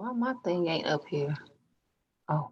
Why my thing ain't up here? Oh.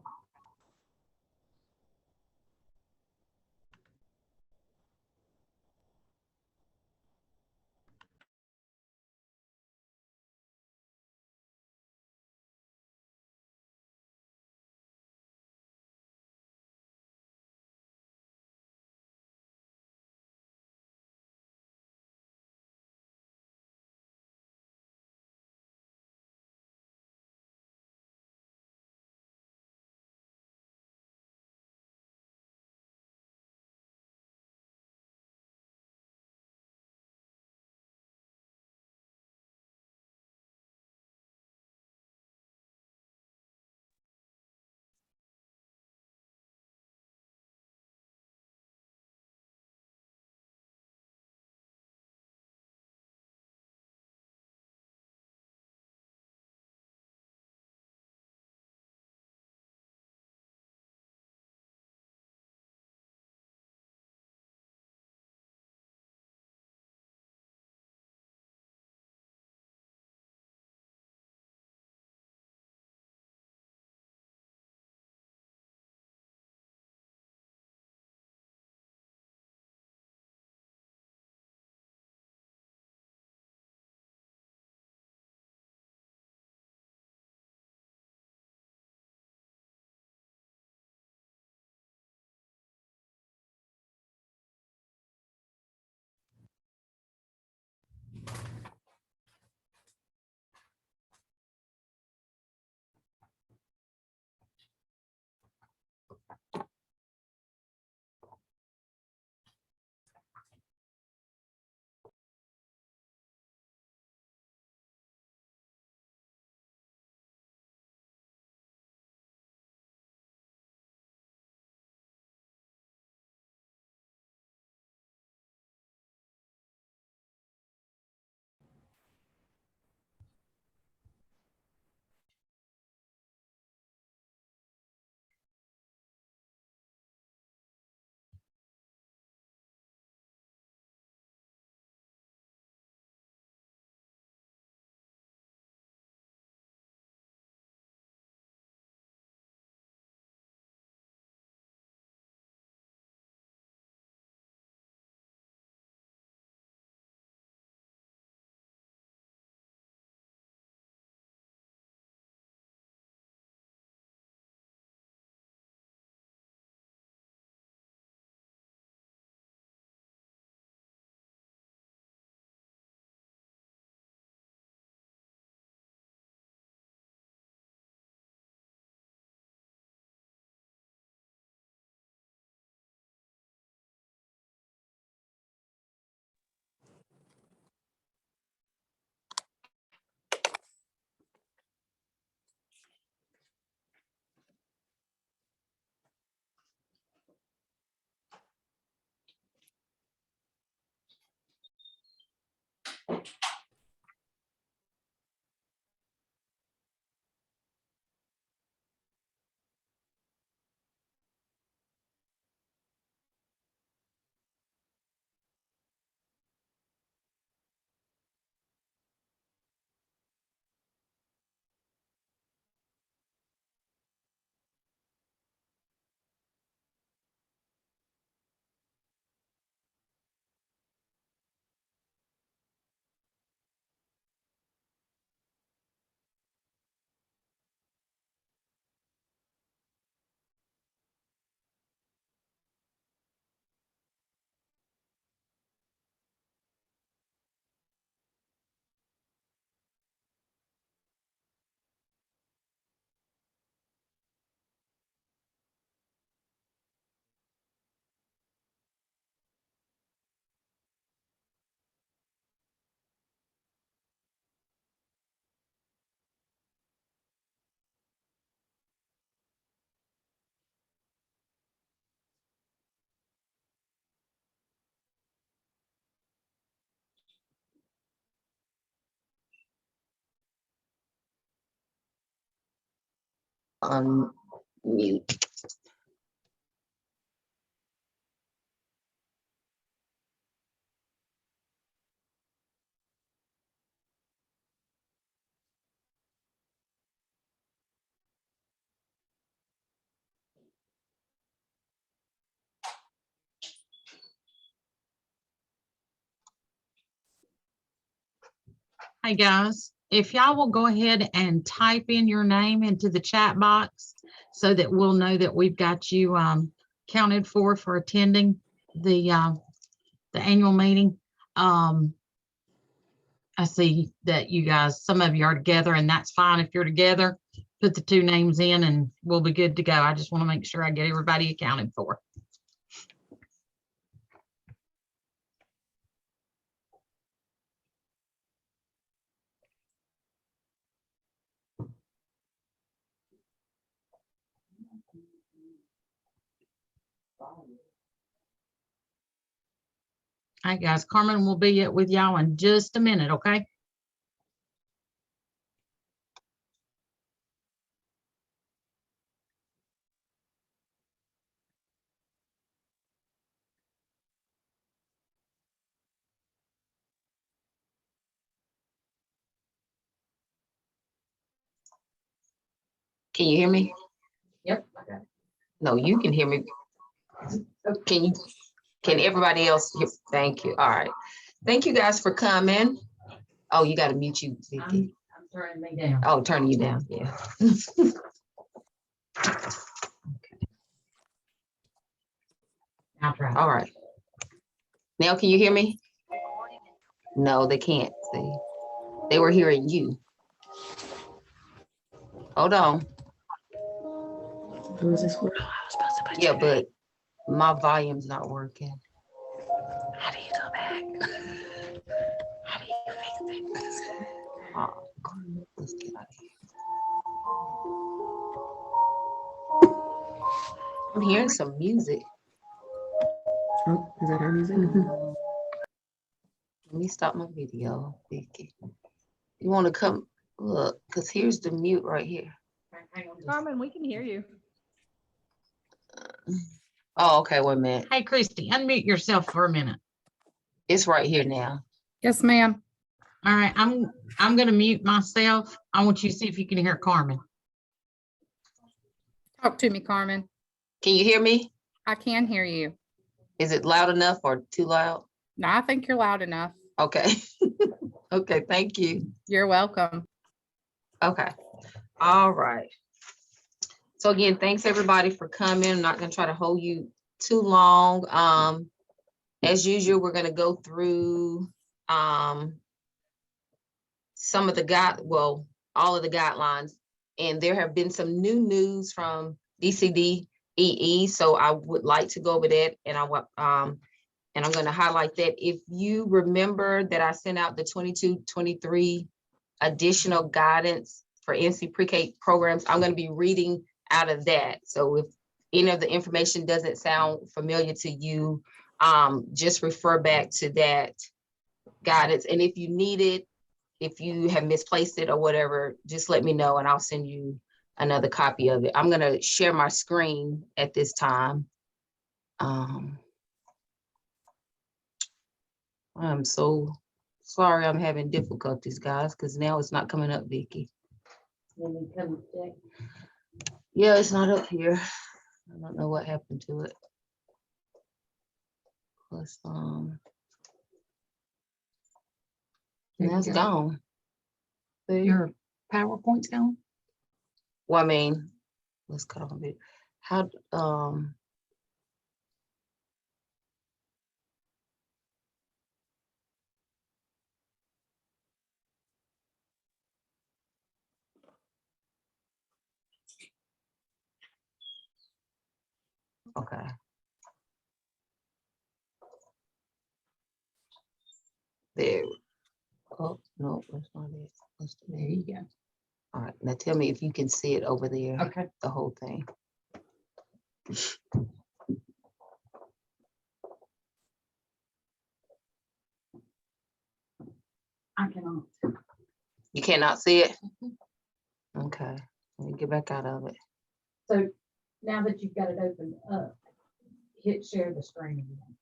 Unmute. Hey guys, if y'all will go ahead and type in your name into the chat box so that we'll know that we've got you counted for attending the annual meeting. I see that you guys, some of you are together, and that's fine if you're together. Put the two names in and we'll be good to go. I just want to make sure I get everybody accounted for. All right, guys, Carmen will be with y'all in just a minute, okay? Can you hear me? Yep. No, you can hear me. Can everybody else hear? Thank you. All right. Thank you guys for coming. Oh, you got to mute you, Vicky. I'm turning me down. Oh, turning you down. Yeah. I'll try. All right. Now, can you hear me? No, they can't. See, they were hearing you. Hold on. Yeah, but my volume's not working. How do you go back? How do you fix it? Oh, let's get out of here. I'm hearing some music. Oh, is that our music? Let me stop my video, Vicky. You want to come look? Because here's the mute right here. Carmen, we can hear you. Oh, okay. Wait a minute. Hey, Christy, unmute yourself for a minute. It's right here now. Yes, ma'am. All right, I'm gonna mute myself. I want you to see if you can hear Carmen. Talk to me, Carmen. Can you hear me? I can hear you. Is it loud enough or too loud? No, I think you're loud enough. Okay. Okay. Thank you. You're welcome. Okay. All right. So again, thanks everybody for coming. I'm not gonna try to hold you too long. As usual, we're gonna go through some of the all of the guidelines, and there have been some new news from DCDEE. So I would like to go over that, and I'm going to highlight that. If you remember that I sent out the 22-23 additional guidance for NC Pre-K programs, I'm going to be reading out of that. So if any of the information doesn't sound familiar to you, just refer back to that guidance. And if you need it, if you have misplaced it or whatever, just let me know and I'll send you another copy of it. I'm going to share my screen at this time. I'm so sorry I'm having difficulties, guys, because now it's not coming up, Vicky. Yeah, it's not up here. I don't know what happened to it. Plus, and that's gone. Your PowerPoint's gone? Well, I mean, let's cut off a bit. How, okay. There. Oh, no, that's not it. There you go. All right, now tell me if you can see it over there. Okay. The whole thing. I cannot. You cannot see it? Okay, let me get back out of it. So now that you've got it opened up, hit share the screen again.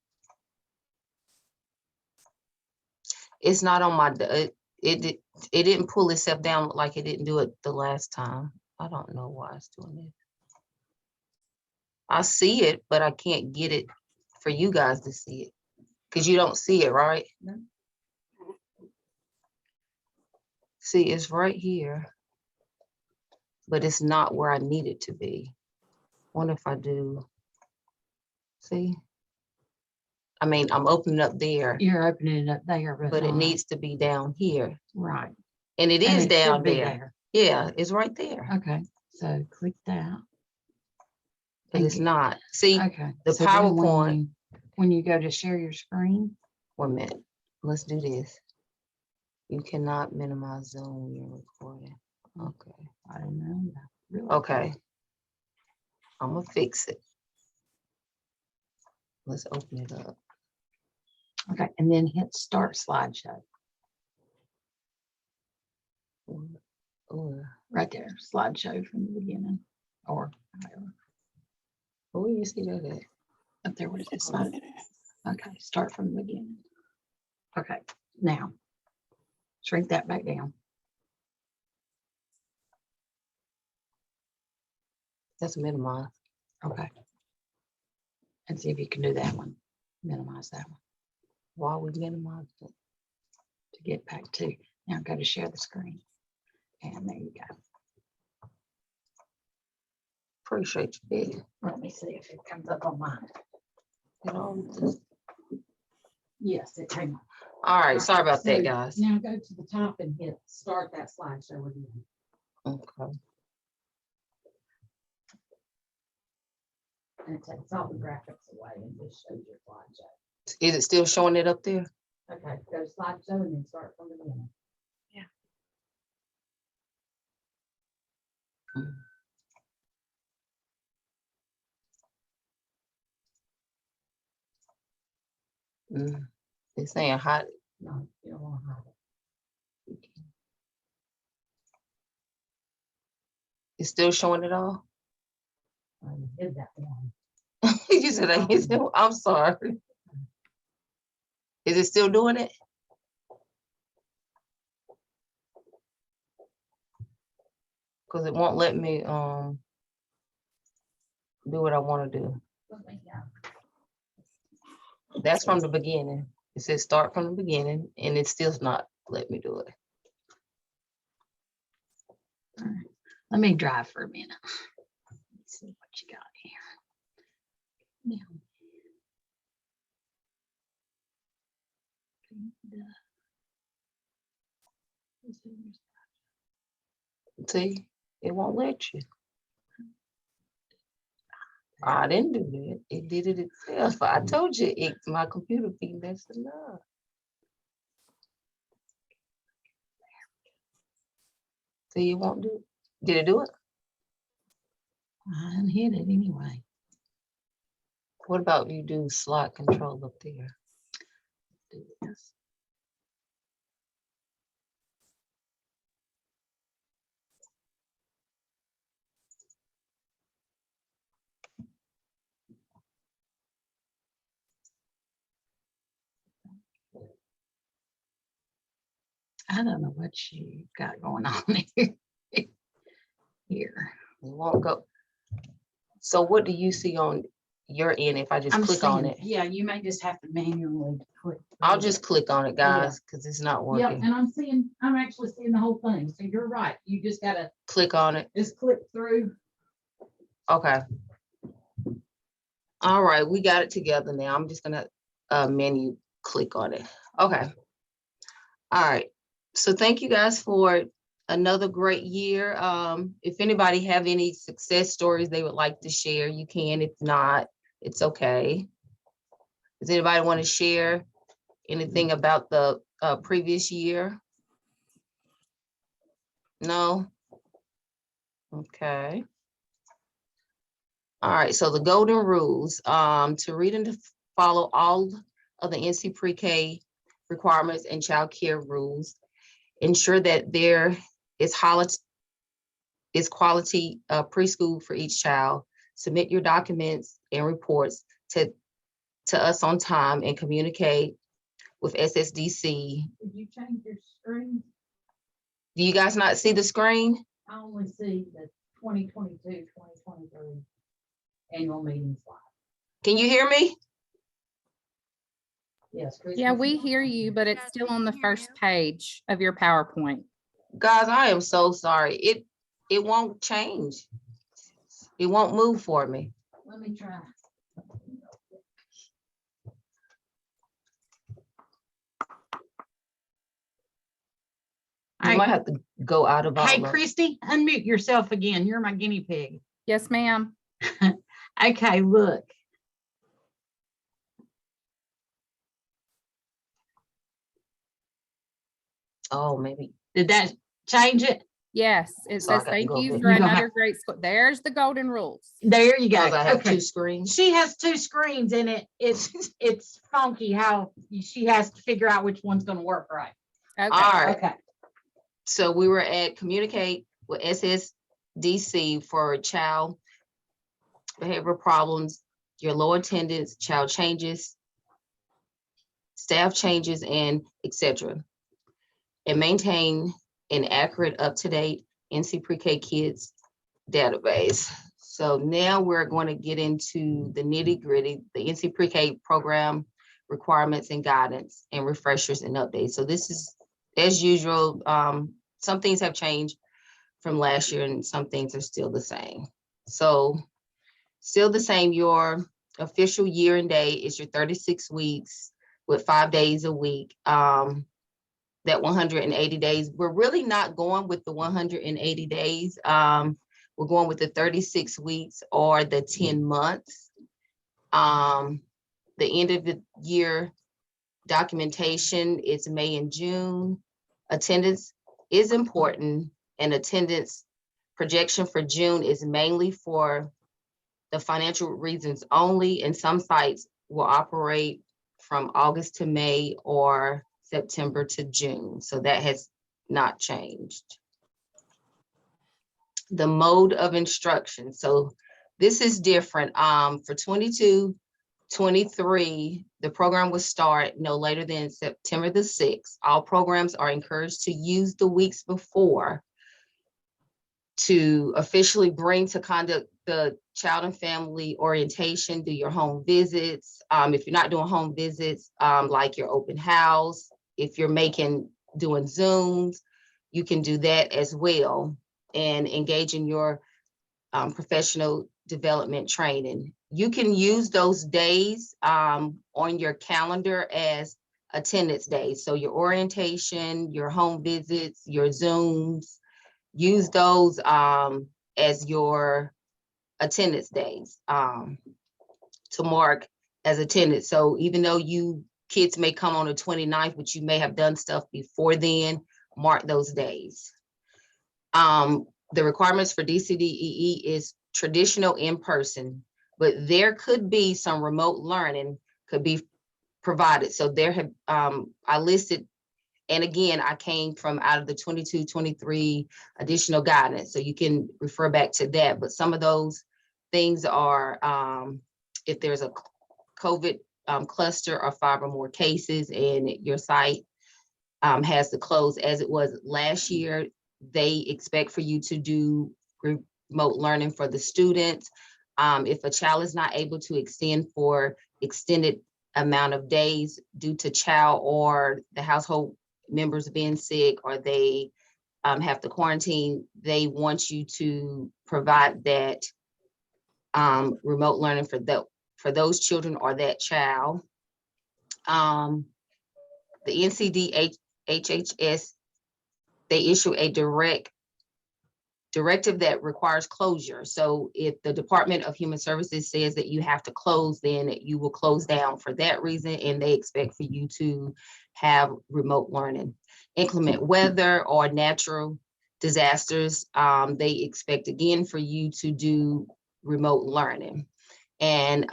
It's not on my, it didn't pull itself down like it didn't do it the last time. I don't know why it's doing it. I see it, but I can't get it for you guys to see it because you don't see it, right? No. See, it's right here. But it's not where I need it to be. Wonder if I do. See? I mean, I'm opening up there, You're opening it up there, but it not- needs to be down here. Right. And it And is it should down be there. Yeah, it's right there. Okay, so click that. But it's not. See, Okay. the so then when PowerPoint- you- When you go to share your screen, wait a minute. Let's do this. You cannot minimize Zoom when you're recording. Okay. I don't know. that really. Okay. I'm gonna fix it. Let's open it up. Okay, and then hit start slideshow, Oh, right there, slideshow from the beginning, or however, where you see that at? up there where it says slide. Okay, start from the beginning. Okay, now shrink that back down. That's minimize. Okay. And see if you can do that one, minimize that one Why we minimize it? to get back to, now go to share the screen. And there you go. Appreciate you, big. Let me see if it comes up on mine. You know, just- Yes, it came up. All right, sorry about that, So guys. Now go to the top and hit start that slideshow again. Okay. And it takes all the graphics away and just shows your slideshow. Is it still showing it up there? Okay, go to slideshow and then start from the beginning. It's saying hot. No, you don't want to hide it. It's still showing it all? You hid that one. You said I hit it. I'm sorry. Is it still doing it? Because it won't let me do what I want to do. That's from the beginning. It says start from the beginning and it's still not let me do it. All right. Let me drive for a minute. Let's see what you got here. Now. See, it won't let you. I didn't do that. It did it itself. I told you my computer be messing up. See, it won't do it. Did it do it? I didn't hit it anyway. What about you do slot control up there? Do this. I don't know what you got going on here. Here. It won't go. So what do you see on your end if I just click on it? Yeah, you may just have to manually click. I'll through just it. click on it, guys, because it's not Yep, working. and I'm actually seeing the whole thing. So you're right. You just gotta Click on it. just click through. Okay. All right, we got it together now. I'm just gonna menu click on it. Okay. All right. So thank you guys for another great year. If anybody have any success stories they would like to share, you can. If not, it's okay. Does anybody want to share anything about the previous year? No? Okay. All right, so the golden rules, to read and to follow all of the NC Pre-K requirements and child care rules. Ensure that there is quality preschool for each child. Submit your documents and reports to us on time and communicate with SSDC. Did you change your screen? Do you guys not see the screen? I only see the 2022, 2023 annual meeting slide. Can you hear me? Yes. Yeah, we hear you, but it's still on the first page of your PowerPoint. Guys, I am so sorry. It won't change. It won't move for me. Let me try. You might have to go out of all Hey, of Christy, unmute yourself again. You're my guinea pig. Yes, ma'am. Okay, look. Oh, maybe. Did that change it? Yes, it So I says, got to thank go you back. for You gonna another great school. There's the golden rules. There you go. Because I have Okay. two screens. She has two screens in it. It's funky how she has to figure out which one's gonna work right. Okay. All right. Okay. So we were at communicate with SSDC for child behavioral problems, your low attendance, child changes, staff changes, and etc. And maintain an accurate, up-to-date NC Pre-K Kids database. So now we're going to get into the nitty-gritty, the NC Pre-K program requirements and guidance and refreshers and updates. So this is, as usual, some things have changed from last year and some things are still the same. So still the same, your official year and day is your 36 weeks with 5 days a week. That 180 days, we're really not going with the 180 days. We're going with the 36 weeks or the 10 months. The end of the year documentation is May and June. Attendance is important, and attendance projection for June is mainly for the financial reasons only, and some sites will operate from August to May or September to June. So that has not changed. The mode of instruction. So this is different. For 22-23, the program will start no later than September the 6th. All programs are encouraged to use the weeks before to officially bring to conduct the child and family orientation, do your home visits. If you're not doing home visits, like your open house, if you're doing Zooms, you can do that as well and engage in your professional development training. You can use those days on your calendar as attendance days. So your orientation, your home visits, your Zooms, use those as your attendance days to mark as attendance. So even though you kids may come on the 29th, but you may have done stuff before then, mark those days. The requirements for DCDEE is traditional in-person, but there could be some remote learning could be provided. So there have, I listed, and again, I came from out of the 22-23 additional guidance. So you can refer back to that, but some of those things are, if there's a COVID cluster or 5 or more cases and your site has to close as it was last year, they expect for you to do remote learning for the students. If a child is not able to extend for extended amount of days due to child or the household members being sick, or they have to quarantine, they want you to provide that remote learning for those children or that child. The NCD HHS, they issue a directive that requires closure. So if the Department of Human Services says that you have to close, then you will close down for that reason, and they expect for you to have remote learning. Inclement weather or natural disasters, they expect again for you to do remote learning. And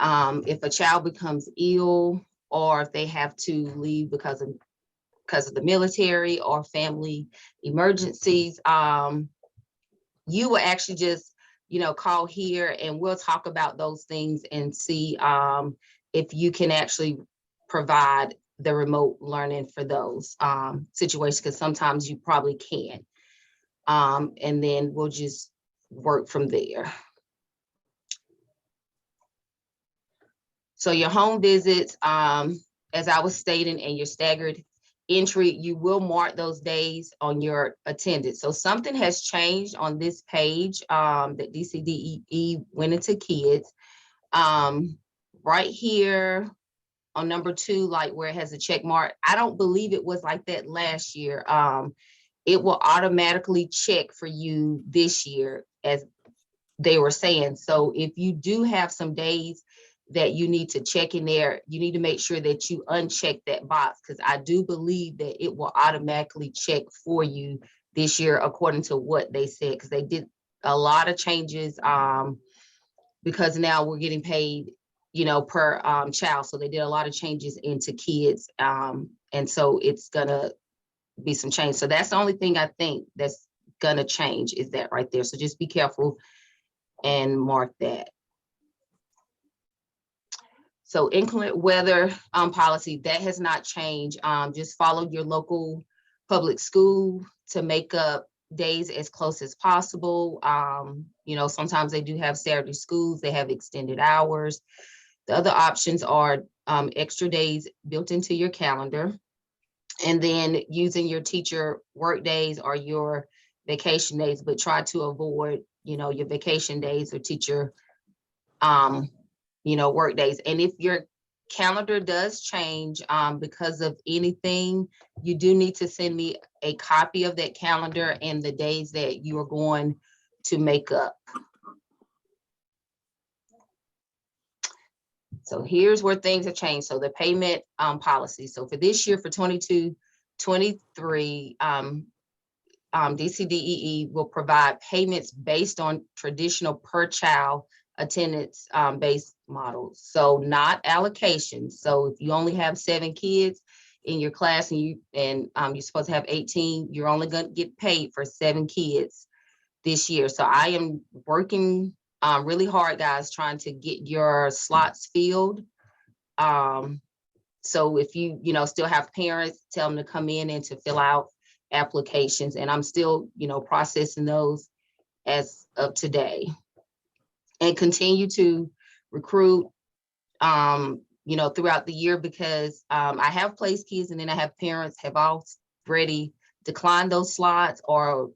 if a child becomes ill, or if they have to leave because of the military or family emergencies, you will actually just, call here and we'll talk about those things and see if you can actually provide the remote learning for those situations, because sometimes you probably can't. And then we'll just work from there. So your home visits, as I was stating, and your staggered entry, you will mark those days on your attendance. So something has changed on this page that DCDE went into kids. Right here on number 2, like where it has a check mark, I don't believe it was like that last year. It will automatically check for you this year, as they were saying. So if you do have some days that you need to check in there, you need to make sure that you uncheck that box, because I do believe that it will automatically check for you this year according to what they said, because they did a lot of changes because now we're getting paid, you know, per child. So they did a lot of changes into kids. And so it's gonna be some change. So that's the only thing I think that's gonna change, is that right there. So just be careful and mark that. So inclement weather policy, that has not changed. Just follow your local public school to make up days as close as possible. You know, sometimes they do have Saturday schools, they have extended hours. The other options are extra days built into your calendar, and then using your teacher work days or your vacation days, but try to avoid, you know, your vacation days or teacher you know, work days. And if your calendar does change because of anything, you do need to send me a copy of that calendar and the days that you are going to make up. So here's where things have changed. So the payment policy. So for this year, for 22-23, DCDEE will provide payments based on traditional per child attendance based models. So not allocations. So if you only have 7 kids in your class and you're supposed to have 18, you're only going to get paid for 7 kids this year. So I am working really hard, guys, trying to get your slots filled. So if you still have parents, tell them to come in and to fill out applications, and I'm still processing those as of today. And continue to recruit throughout the year, because I have placed kids and then I have parents have already declined those slots, or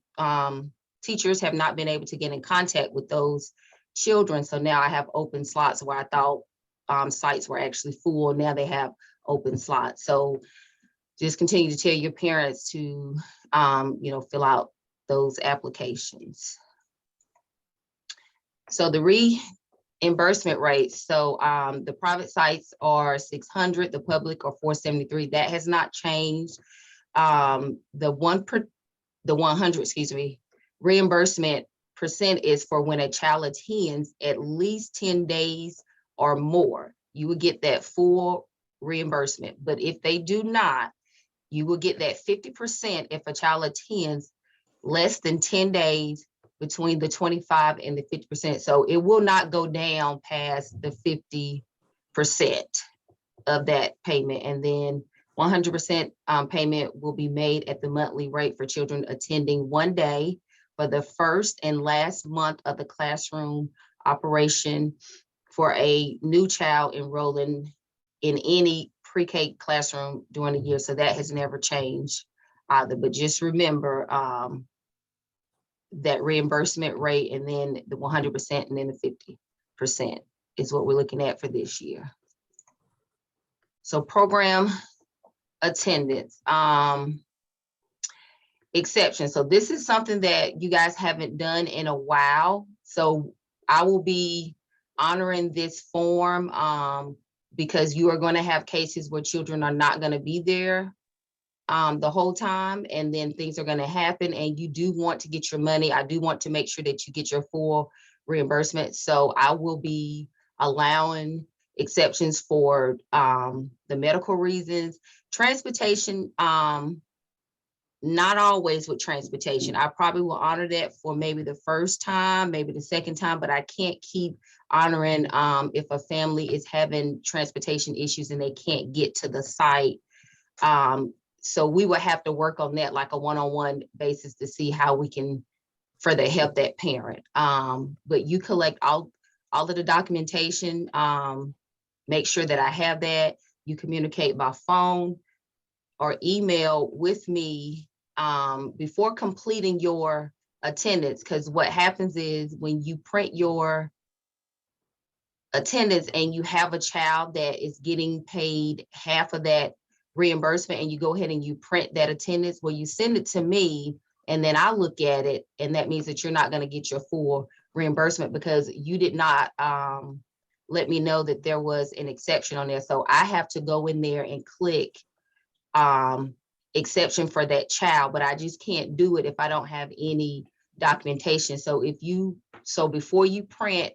teachers have not been able to get in contact with those children. So now I have open slots where I thought sites were actually full. Now they have open slots. So just continue to tell your parents to fill out those applications. So the reimbursement rates. So the private sites are $600, the public are $473. That has not changed. The 100 reimbursement percent is for when a child attends at least 10 days or more. You will get that full reimbursement. But if they do not, you will get that 50% if a child attends less than 10 days between the 25 and the 50%. So it will not go down past the 50% of that payment. And then 100% payment will be made at the monthly rate for children attending 1 day for the first and last month of the classroom operation for a new child enrolling in any pre-K classroom during the year. So that has never changed either. But just remember, that reimbursement rate, and then the 100% and then the 50% is what we're looking at for this year. So program attendance, exception. So this is something that you guys haven't done in a while. So I will be honoring this form because you are going to have cases where children are not going to be there the whole time, and then things are going to happen, and you do want to get your money. I do want to make sure that you get your full reimbursement. So I will be allowing exceptions for the medical reasons. Transportation, not always with transportation. I probably will honor that for maybe the first time, maybe the second time, but I can't keep honoring if a family is having transportation issues and they can't get to the site. So we will have to work on that like a one-on-one basis to see how we can further help that parent. But you collect all of the documentation, make sure that I have that. You communicate by phone or email with me before completing your attendance, because what happens is when you print your attendance and you have a child that is getting paid half of that reimbursement, and you go ahead and you print that attendance, well, you send it to me and then I look at it, and that means that you're not going to get your full reimbursement because you did not let me know that there was an exception on there. So I have to go in there and click exception for that child, but I just can't do it if I don't have any documentation. So before you print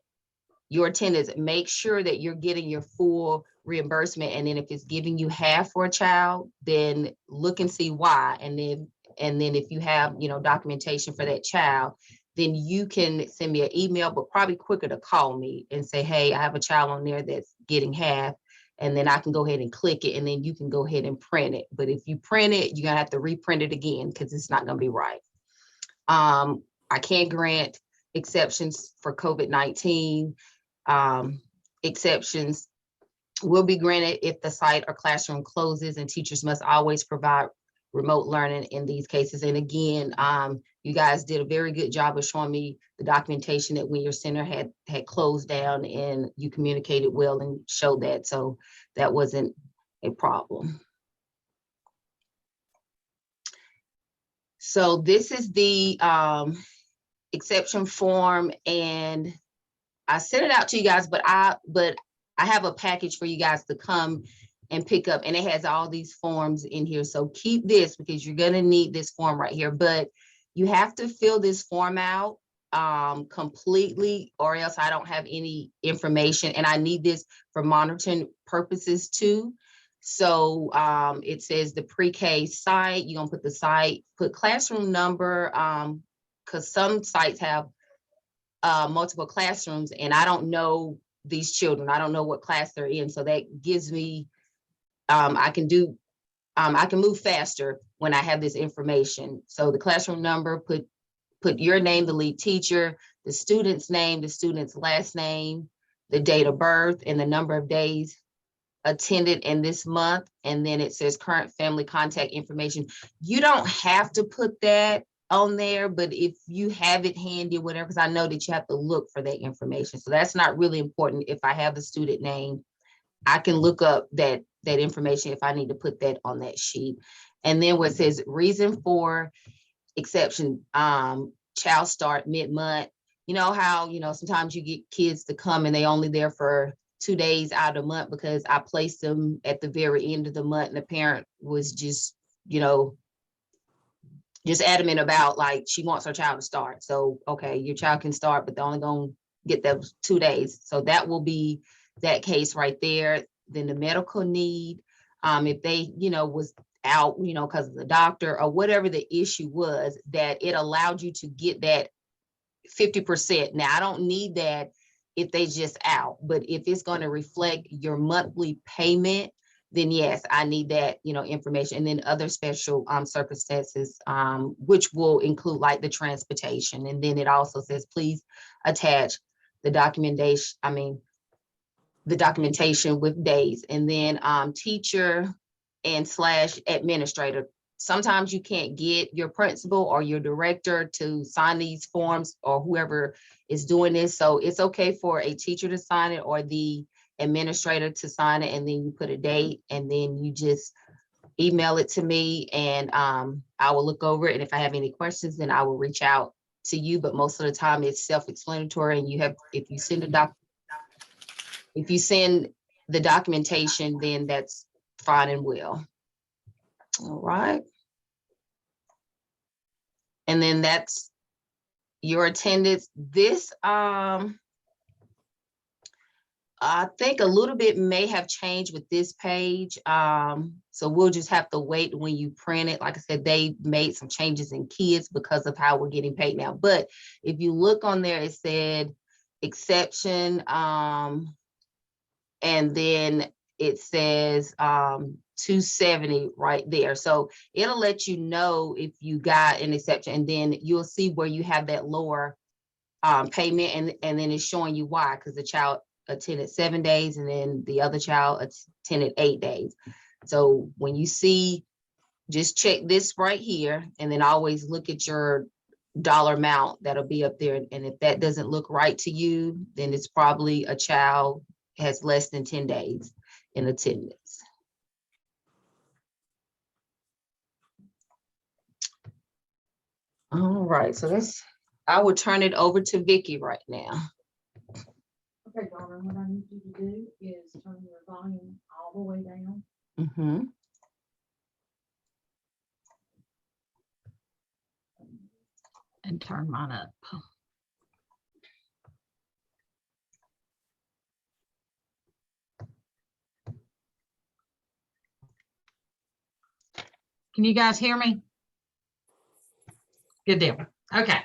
your attendance, make sure that you're getting your full reimbursement. And then if it's giving you half for a child, then look and see why. And then if you have, documentation for that child, then you can send me an email, but probably quicker to call me and say, hey, I have a child on there that's getting half. And then I can go ahead and click it, and then you can go ahead and print it. But if you print it, you're gonna have to reprint it again because it's not gonna be right. I can't grant exceptions for COVID-19. Exceptions will be granted if the site or classroom closes, and teachers must always provide remote learning in these cases. And again, you guys did a very good job of showing me the documentation that when your center had closed down, and you communicated well and showed that. So that wasn't a problem. So this is the exception form, and I sent it out to you guys, but I have a package for you guys to come and pick up, and it has all these forms in here. So keep this because you're gonna need this form right here, but you have to fill this form out completely, or else I don't have any information, and I need this for monitoring purposes too. So it says the pre-K site, you're gonna put the site, put classroom number, because some sites have multiple classrooms, and I don't know these children. I don't know what class they're in. So that gives me, I can move faster when I have this information. So the classroom number, put your name, the lead teacher, the student's name, the student's last name, the date of birth, and the number of days attended in this month. And then it says current family contact information. You don't have to put that on there, but if you have it handy, whatever, because I know that you have to look for that information. So that's not really important. If I have the student name, I can look up that information if I need to put that on that sheet. And then what says reason for exception, child start mid-month. You know how, sometimes you get kids to come and they only there for 2 days out of the month because I placed them at the very end of the month, and the parent was just, just adamant about, like, she wants her child to start. So, okay, your child can start, but they're only gonna get those 2 days. So that will be that case right there. Then the medical need, if they, was out, because of the doctor or whatever the issue was, that it allowed you to get that 50%. Now, I don't need that if they just out, but if it's going to reflect your monthly payment, then yes, I need that, information. And then other special circumstances, which will include like the transportation. And then it also says, please attach the documentation, the documentation with days. And then teacher and / administrator. Sometimes you can't get your principal or your director to sign these forms, or whoever is doing this. So it's okay for a teacher to sign it or the administrator to sign it, and then you put a date, and then you just email it to me, and I will look over it. And if I have any questions, then I will reach out to you. But most of the time it's self-explanatory, and if you send the documentation, then that's fine and well. All right. And then that's your attendance. This, I think a little bit may have changed with this page. So we'll just have to wait when you print it. Like I said, they made some changes in kids because of how we're getting paid now. But if you look on there, it said exception, and then it says 270 right there. So it'll let you know if you got an exception, and then you'll see where you have that lower payment, and then it's showing you why, because the child attended 7 days and then the other child attended 8 days. So when you see just check this right here and then always look at your dollar amount that'll be up there. And if that doesn't look right to you, then it's probably a child has less than 10 days in attendance. All right, so I will turn it over to Vicky right now. Okay, Donna, what I need you to do is turn your volume all the way down. Mm-hmm. And turn mine up. Can you guys hear me? Good deal. Okay.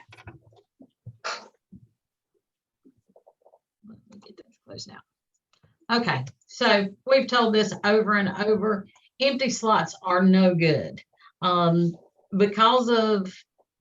Let me get that closed now. Okay, so we've told this over and over. Empty slots are no good. Because of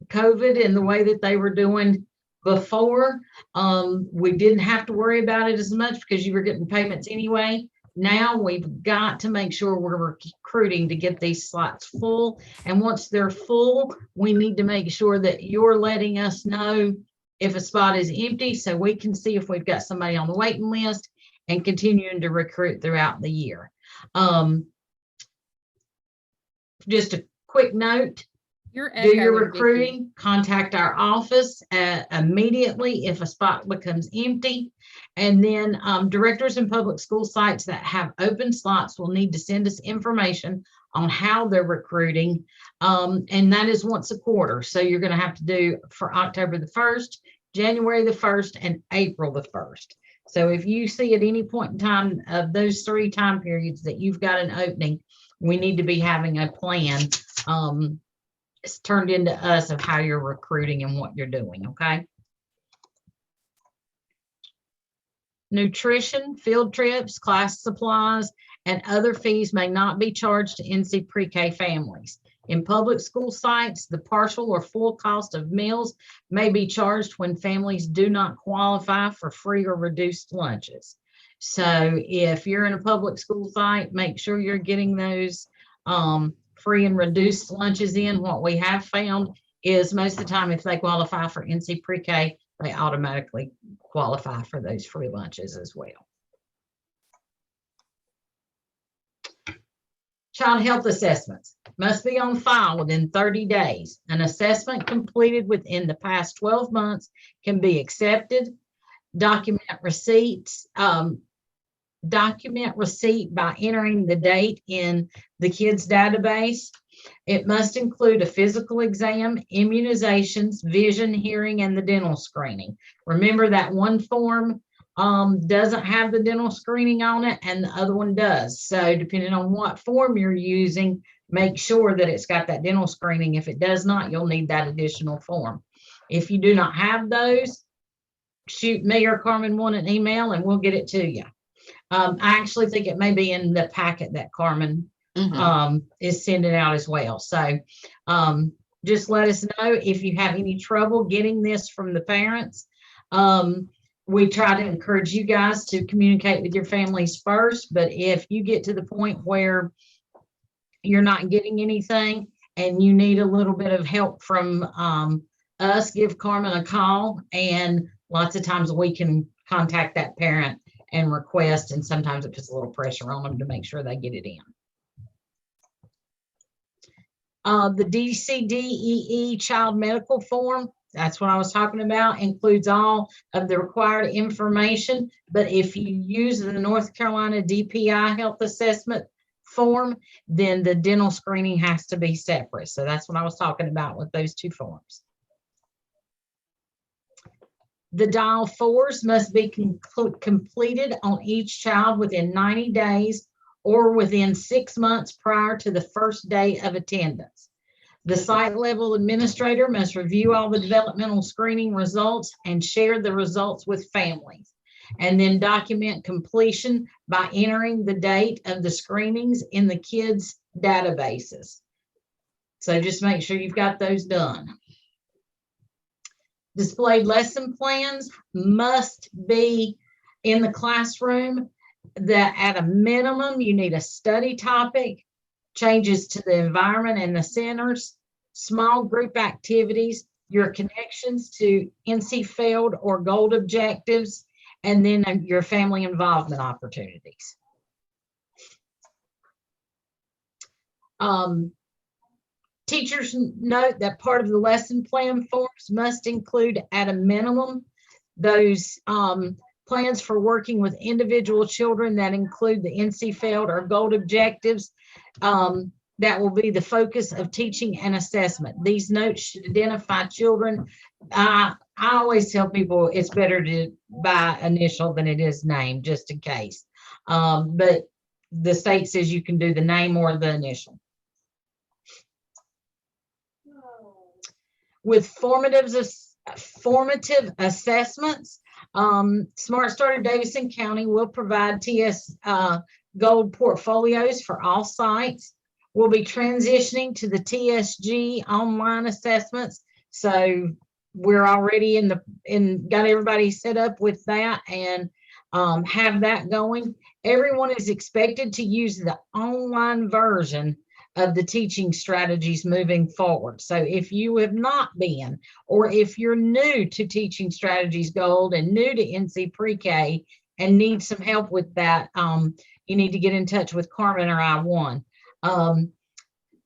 COVID and the way that they were doing before, we didn't have to worry about it as much because you were getting payments anyway. Now we've got to make sure we're recruiting to get these slots full. And once they're full, we need to make sure that you're letting us know if a spot is empty so we can see if we've got somebody on the waiting list and continuing to recruit throughout the year. Just a quick note. You're Do your echoing, Vicky. recruiting, contact our office immediately if a spot becomes empty. And then directors in public school sites that have open slots will need to send us information on how they're recruiting. And that is once a quarter. So you're going to have to do for October the 1st, January the 1st, and April the 1st. So if you see at any point in time of those 3 time periods that you've got an opening, we need to be having a plan it's turned into us of how you're recruiting and what you're doing, okay? Nutrition, field trips, class supplies, and other fees may not be charged to NC pre-K families. In public school sites, the partial or full cost of meals may be charged when families do not qualify for free or reduced lunches. So if you're in a public school site, make sure you're getting those free and reduced lunches in. What we have found is most of the time, if they qualify for NC pre-K, they automatically qualify for those free lunches as well. Child health assessments must be on file within 30 days. An assessment completed within the past 12 months can be accepted. Document receipts. Document receipt by entering the date in the kids database. It must include a physical exam, immunizations, vision, hearing, and the dental screening. Remember that one form doesn't have the dental screening on it and the other one does. So depending on what form you're using, make sure that it's got that dental screening. If it does not, you'll need that additional form. If you do not have those, shoot me or Carmen one an email and we'll get it to you. I actually think it may be in the packet that Carmen is sending out as well. So just let us know if you have any trouble getting this from the parents. We try to encourage you guys to communicate with your families first, but if you get to the point where you're not getting anything and you need a little bit of help from us, give Carmen a call, and lots of times we can contact that parent and request, and sometimes it puts a little pressure on them to make sure they get it in. The DCDEE child medical form, that's what I was talking about, includes all of the required information. But if you use the North Carolina DPI health assessment form, then the dental screening has to be separate. So that's what I was talking about with those 2 forms. The dial 4s must be completed on each child within 90 days or within 6 months prior to the first day of attendance. The site level administrator must review all the developmental screening results and share the results with families, and then document completion by entering the date of the screenings in the kids' databases. So just make sure you've got those done. Displayed lesson plans must be in the classroom. That at a minimum, you need a study topic, changes to the environment and the centers, small group activities, your connections to NC failed or gold objectives, and then your family involvement opportunities. Teachers note that part of the lesson plan forms must include at a minimum those plans for working with individual children that include the NC failed or gold objectives. That will be the focus of teaching and assessment. These notes should identify children. I always tell people it's better to buy initial than it is name, just in case. But the state says you can do the name or the initial. With formative assessments, Smart Start of Davidson County will provide TS Gold portfolios for all sites. We'll be transitioning to the TSG online assessments. So we're already got everybody set up with that and have that going. Everyone is expected to use the online version of the teaching strategies moving forward. So if you have not been, or if you're new to Teaching Strategies Gold and new to NC Pre-K and need some help with that, you need to get in touch with Carmen or I1.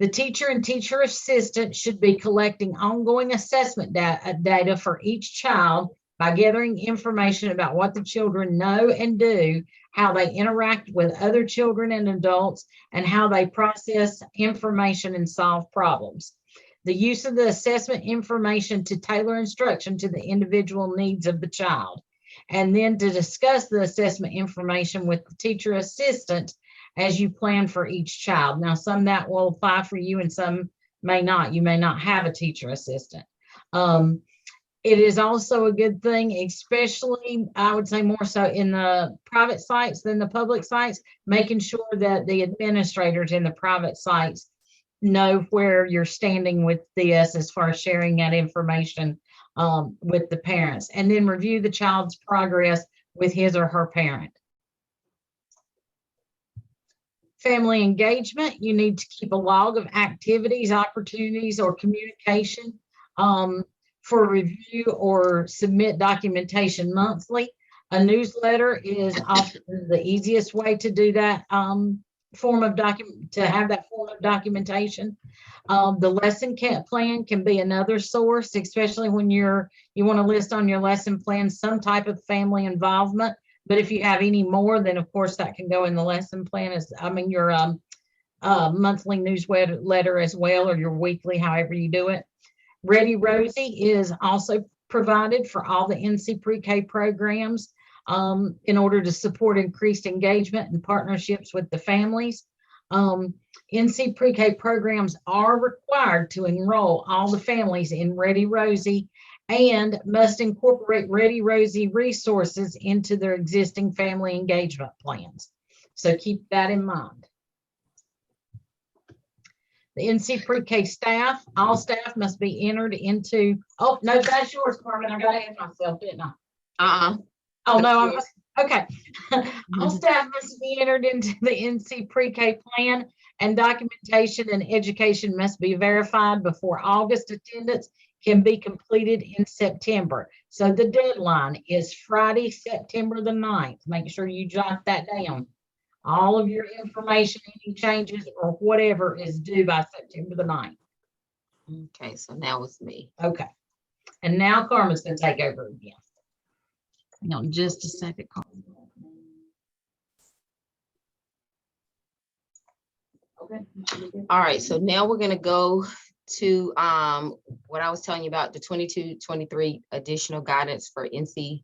The teacher and teacher assistant should be collecting ongoing assessment data for each child by gathering information about what the children know and do, how they interact with other children and adults, and how they process information and solve problems. The use of the assessment information to tailor instruction to the individual needs of the child, and then to discuss the assessment information with the teacher assistant as you plan for each child. Now, some that will apply for you and some may not. You may not have a teacher assistant. It is also a good thing, especially I would say more so in the private sites than the public sites, making sure that the administrators in the private sites know where you're standing with this as far as sharing that information with the parents, and then review the child's progress with his or her parent. Family engagement, you need to keep a log of activities, opportunities, or communication for review or submit documentation monthly. A newsletter is often the easiest way to do that to have that form of documentation. The lesson plan can be another source, especially when you want to list on your lesson plan some type of family involvement. But if you have any more, then of course that can go in the lesson plan your monthly newsletter as well, or your weekly, however you do it. Ready Rosie is also provided for all the NC Pre-K programs in order to support increased engagement and partnerships with the families. NC Pre-K programs are required to enroll all the families in Ready Rosie and must incorporate Ready Rosie resources into their existing family engagement plans. So keep that in mind. The NC Pre-K staff, all staff must be entered into, oh, no, that's yours, Carmen. I got ahead of myself, didn't I? Oh, no, okay. All staff must be entered into the NC Pre-K plan, and documentation and education must be verified before August attendance can be completed in September. So the deadline is Friday, September the 9th. Make sure you jot that down. All of your information, any changes or whatever is due by September the 9th. Okay, so now it's me. Okay. And now Carmen's going to take over again. Hang on just a second. Okay. All right, so now we're gonna go to what I was telling you about, the 22-23 additional guidance for NC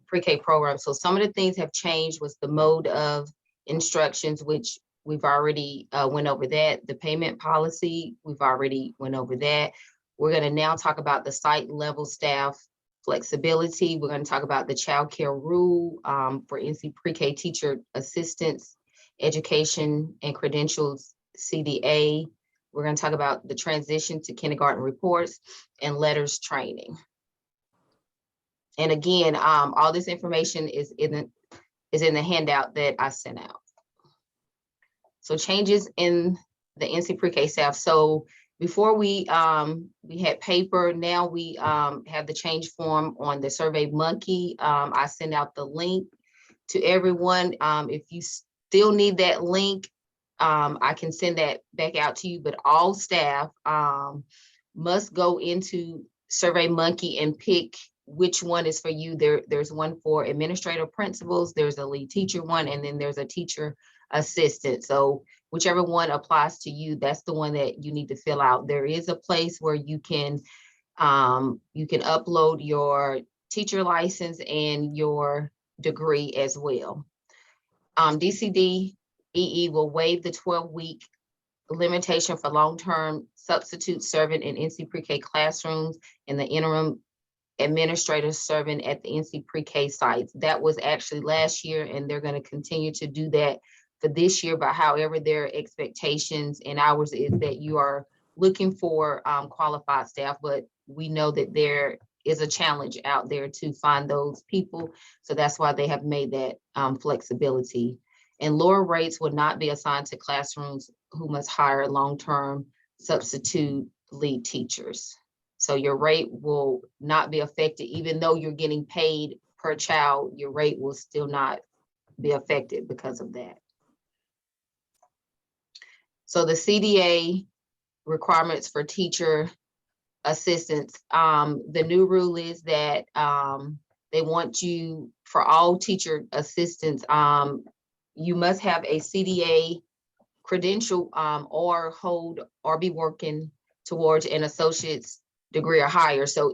Pre-K program. So some of the things have changed was the mode of instructions, which we've already went over that. The payment policy, we've already went over that. We're gonna now talk about the site level staff flexibility. We're gonna talk about the child care rule for NC Pre-K teacher assistants, education and credentials, CDA. We're going to talk about the transition to kindergarten reports and letters training. And again, all this information is in the handout that I sent out. So changes in the NC Pre-K staff. So before we had paper, now we have the change form on the Survey Monkey. I send out the link to everyone. If you still need that link, I can send that back out to you, but all staff must go into Survey Monkey and pick which one is for you. There's one for administrative principals, there's a lead teacher one, and then there's a teacher assistant. So whichever one applies to you, that's the one that you need to fill out. There is a place where you can upload your teacher license and your degree as well. DCD EE will waive the 12-week limitation for long-term substitute serving in NC Pre-K classrooms and the interim administrators serving at the NC Pre-K sites. That was actually last year, and they're going to continue to do that for this year. But however, their expectations and ours is that you are looking for qualified staff, but we know that there is a challenge out there to find those people. So that's why they have made that flexibility. And lower rates will not be assigned to classrooms who must hire long-term substitute lead teachers. So your rate will not be affected, even though you're getting paid per child, your rate will still not be affected because of that. So the CDA requirements for teacher assistants, the new rule is that they want you, for all teacher assistants, you must have a CDA credential or hold or be working towards an associate's degree or higher. So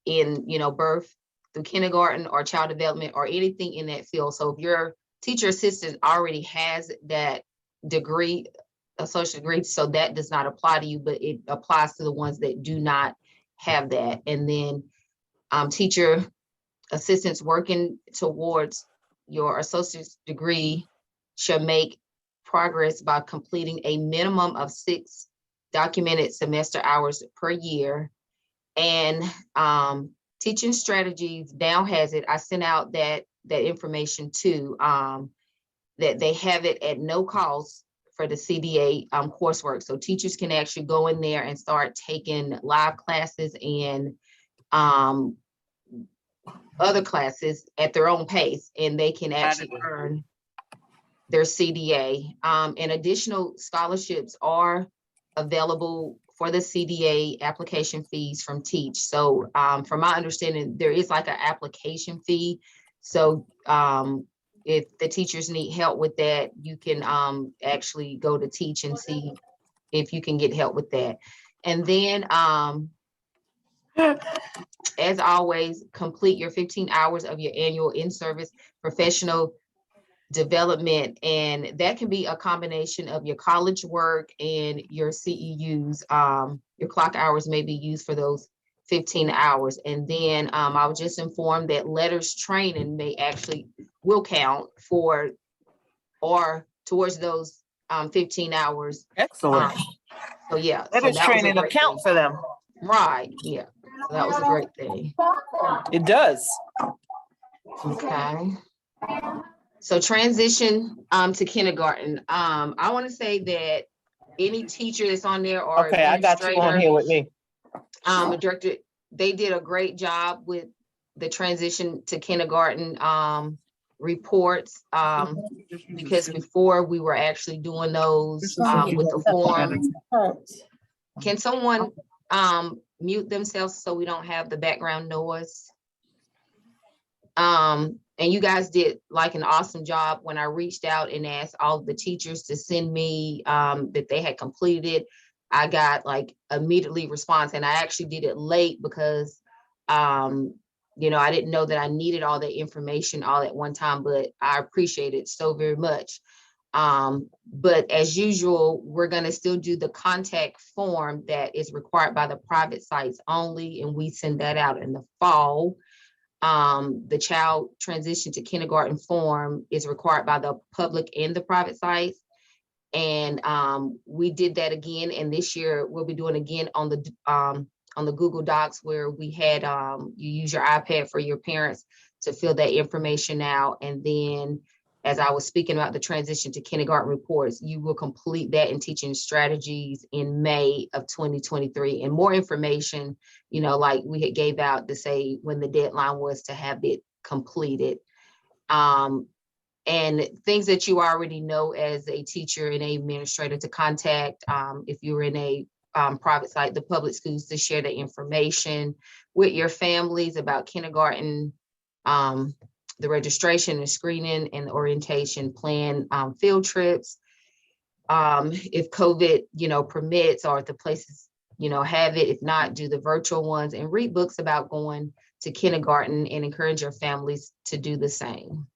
in, birth through kindergarten or child development or anything in that field. So if your teacher assistant already has that degree, associate degree, so that does not apply to you, but it applies to the ones that do not have that. And then teacher assistants working towards your associate's degree should make progress by completing a minimum of 6 documented semester hours per year. And teaching strategies now has it. I sent out that information too, that they have it at no cost for the CDA coursework. So teachers can actually go in there and start taking live classes and other classes at their own pace, and they can actually earn their CDA. And additional scholarships are available for the CDA application fees from Teach. So from my understanding, there is like an application fee. So if the teachers need help with that, you can actually go to Teach and see if you can get help with that. And then as always, complete your 15 hours of your annual in-service professional development. And that can be a combination of your college work and your CEUs. Your clock hours may be used for those 15 hours. And then I was just informed that letters training will count for or towards those 15 hours. Excellent. So yeah. That is training account for them. Right, yeah. So that was a great thing. It does. Okay. So transition to kindergarten. I want to say that any teacher that's on there or Okay, I got you on here with me. director, they did a great job with the transition to kindergarten reports, because before we were actually doing those with the form. Can someone mute themselves so we don't have the background noise? And you guys did like an awesome job when I reached out and asked all the teachers to send me that they had completed it. I got like immediately response, and I actually did it late because I didn't know that I needed all that information all at one time, but I appreciate it so very much. But as usual, we're going to still do the contact form that is required by the private sites only, and we send that out in the fall. The child transition to kindergarten form is required by the public and the private sites. And we did that again, and this year we'll be doing again on the Google Docs, where we had you use your iPad for your parents to fill that information out. And then as I was speaking about the transition to kindergarten reports, you will complete that in teaching strategies in May of 2023. And more information, like we had gave out to say when the deadline was to have it completed. And things that you already know as a teacher and a administrator to contact, if you're in a private site, the public schools, to share the information with your families about kindergarten, the registration and screening and the orientation plan, field trips. If COVID, permits, or if the places, have it, if not, do the virtual ones, and read books about going to kindergarten and encourage your families to do the same.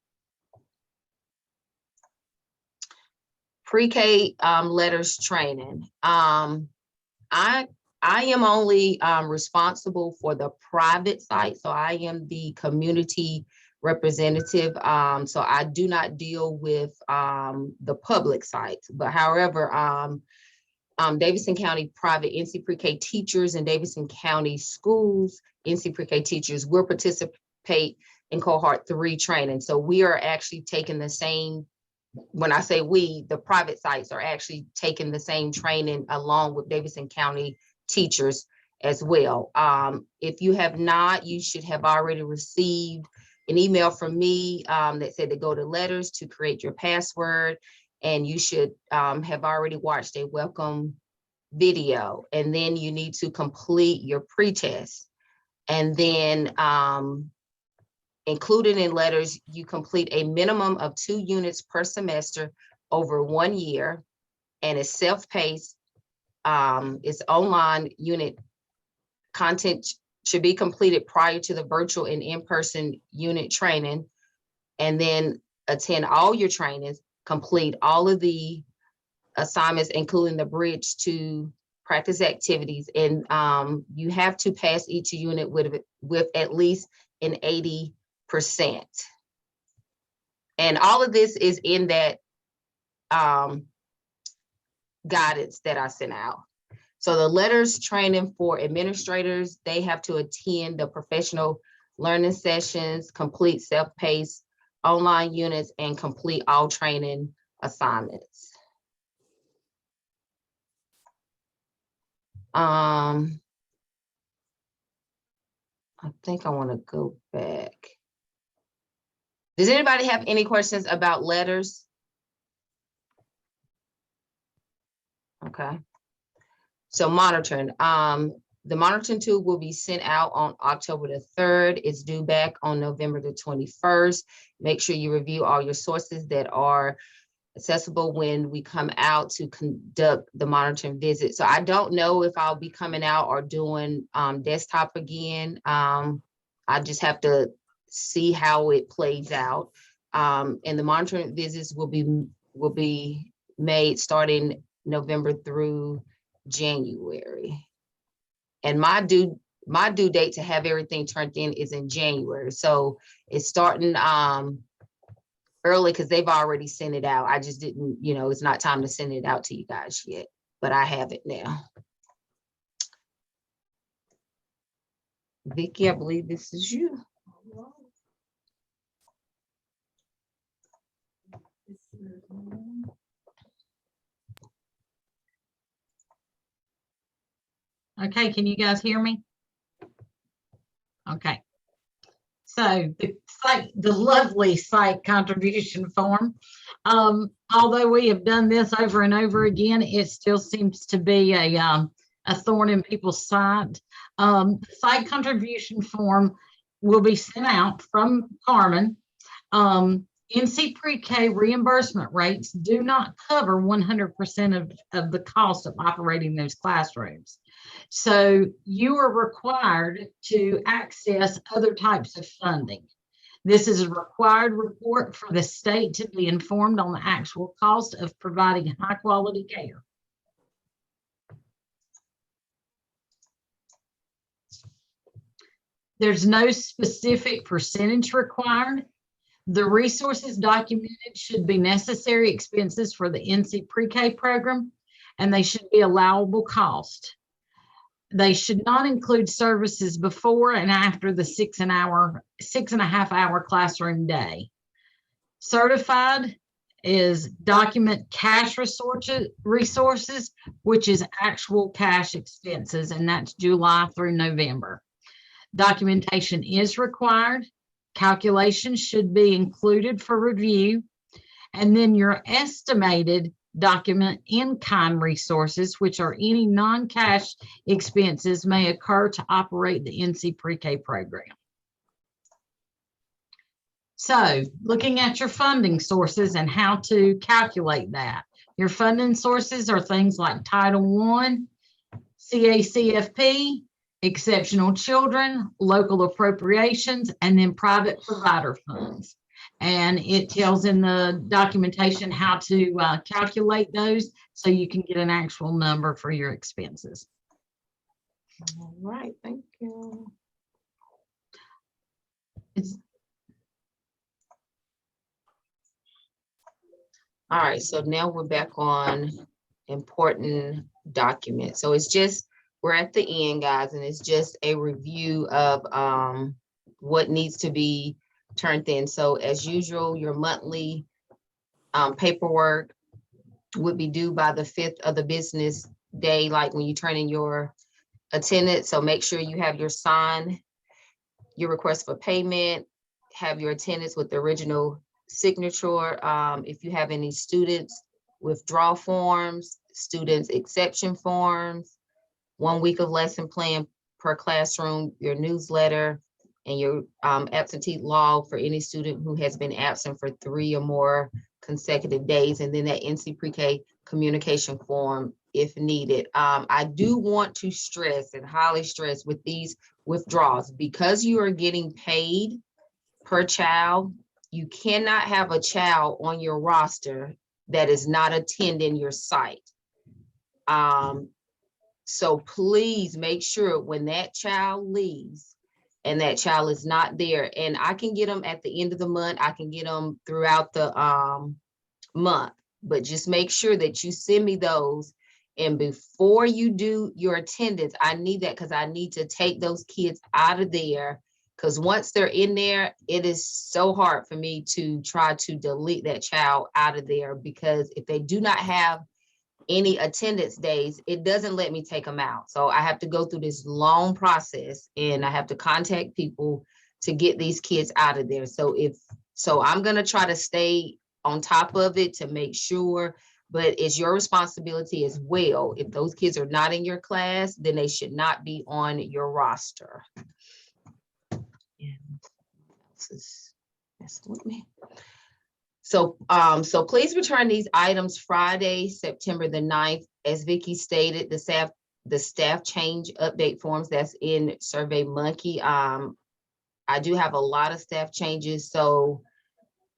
Pre-K letters training. I am only responsible for the private site, so I am the community representative. So I do not deal with the public sites, but however, Davidson County private NC Pre-K teachers and Davidson County schools NC Pre-K teachers will participate in cohort 3 training. So we are actually taking the same, when I say we, the private sites are actually taking the same training along with Davidson County teachers as well. If you have not, you should have already received an email from me that said to go to letters to create your password, and you should have already watched a welcome video, and then you need to complete your pre-test. And then included in letters, you complete a minimum of 2 units per semester over 1 year, and it's self-paced. It's online. Unit content should be completed prior to the virtual and in-person unit training, and then attend all your trainings, complete all of the assignments, including the bridge to practice activities, and you have to pass each unit with at least an 80%. And all of this is in that guidance that I sent out. So the letters training for administrators, they have to attend the professional learning sessions, complete self-paced online units, and complete all training assignments. I think I want to go back. Does anybody have any questions about letters? Okay. So monitoring, the monitoring tool will be sent out on October the 3rd. It's due back on November the 21st. Make sure you review all your sources that are accessible when we come out to conduct the monitoring visit. So I don't know if I'll be coming out or doing desktop again. I just have to see how it plays out. And the monitoring visits will be made starting November through January. And my due date to have everything turned in is in January. So it's starting early because they've already sent it out. I just didn't, it's not time to send it out to you guys yet, but I have it now. Vicki, I believe this is you. Okay, can you guys hear me? Okay. So the lovely site contribution form, although we have done this over and over again, it still seems to be a thorn in people's side. Site contribution form will be sent out from Carmen. NC Pre-K reimbursement rates do not cover 100% of the cost of operating those classrooms. So you are required to access other types of funding. This is a required report for the state to be informed on the actual cost of providing high quality care. There's no specific percentage required. The resources documented should be necessary expenses for the NC Pre-K program, and they should be allowable cost. They should not include services before and after the 6.5 hour classroom day. Certified is document cash resources, which is actual cash expenses, and that's July through November. Documentation is required. Calculations should be included for review. And then your estimated document in-kind resources, which are any non-cash expenses may occur to operate the NC Pre-K program. So looking at your funding sources and how to calculate that. Your funding sources are things like Title I, CACFP, exceptional children, local appropriations, and then private provider funds. And it tells in the documentation how to calculate those so you can get an actual number for your expenses. All right, thank you. All right, so now we're back on important documents. So it's just, we're at the end, guys, and it's just a review of what needs to be turned in. So as usual, your monthly paperwork would be due by the 5th of the business day, like when you turn in your attendance. So make sure you have your sign, your request for payment, have your attendance with the original signature. If you have any students withdrawal forms, students exception forms, 1 week of lesson plan per classroom, your newsletter, and your absentee log for any student who has been absent for 3 or more consecutive days, and then that NC Pre-K communication form if needed. I do want to stress and highly stress with these withdrawals, because you are getting paid per child, you cannot have a child on your roster that is not attending your site. So please make sure when that child leaves and that child is not there, and I can get them at the end of the month, I can get them throughout the month, but just make sure that you send me those. And before you do your attendance, I need that, because I need to take those kids out of there. Because once they're in there, it is so hard for me to try to delete that child out of there, because if they do not have any attendance days, it doesn't let me take them out. So I have to go through this long process, and I have to contact people to get these kids out of there. So I'm gonna try to stay on top of it to make sure, but it's your responsibility as well. If those kids are not in your class, then they should not be on your roster. With me. So please return these items Friday, September the 9th. As Vicki stated, the staff change update forms that's in SurveyMonkey. I do have a lot of staff changes, so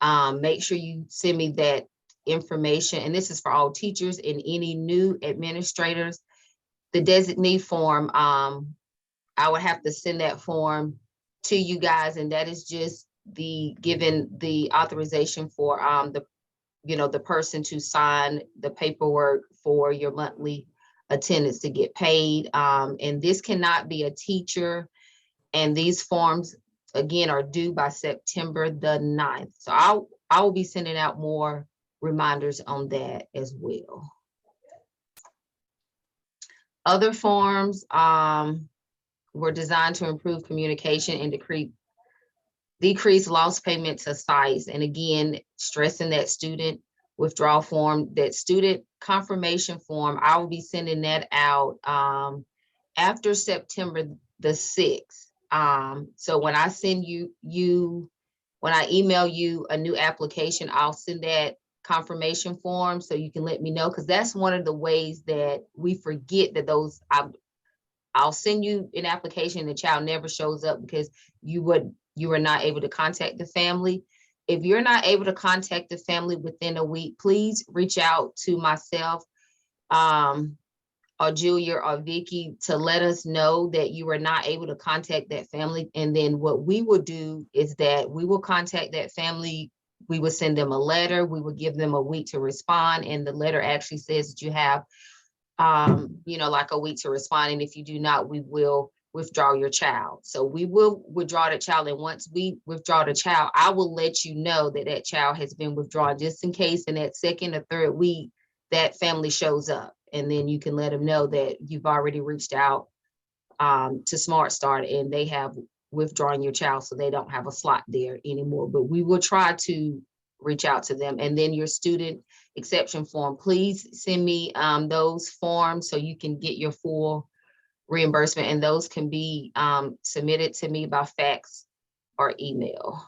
make sure you send me that information. And this is for all teachers and any new administrators. The designee form, I would have to send that form to you guys, and that is just given the authorization for the person to sign the paperwork for your monthly attendance to get paid. And this cannot be a teacher, and these forms again are due by September the 9th. So I will be sending out more reminders on that as well. Other forms were designed to improve communication and decrease lost payment to sites. And again, stressing that student withdrawal form, that student confirmation form, I will be sending that out after September the 6th. So when I send when I email you a new application, I'll send that confirmation form so you can let me know, because that's one of the ways that we forget that I'll send you an application, the child never shows up because you were not able to contact the family. If you're not able to contact the family within a week, please reach out to myself or Julia or Vicki to let us know that you were not able to contact that family. And then what we will do is that we will contact that family. We will send them a letter. We will give them a week to respond. And the letter actually says that you have like a week to respond. And if you do not, we will withdraw your child. So we will withdraw the child, and once we withdraw the child, I will let you know that that child has been withdrawn, just in case in that second or third week that family shows up, and then you can let them know that you've already reached out to Smart Start and they have withdrawn your child, so they don't have a slot there anymore. But we will try to reach out to them. And then your student exception form, please send me those forms so you can get your full reimbursement, and those can be submitted to me by fax or email.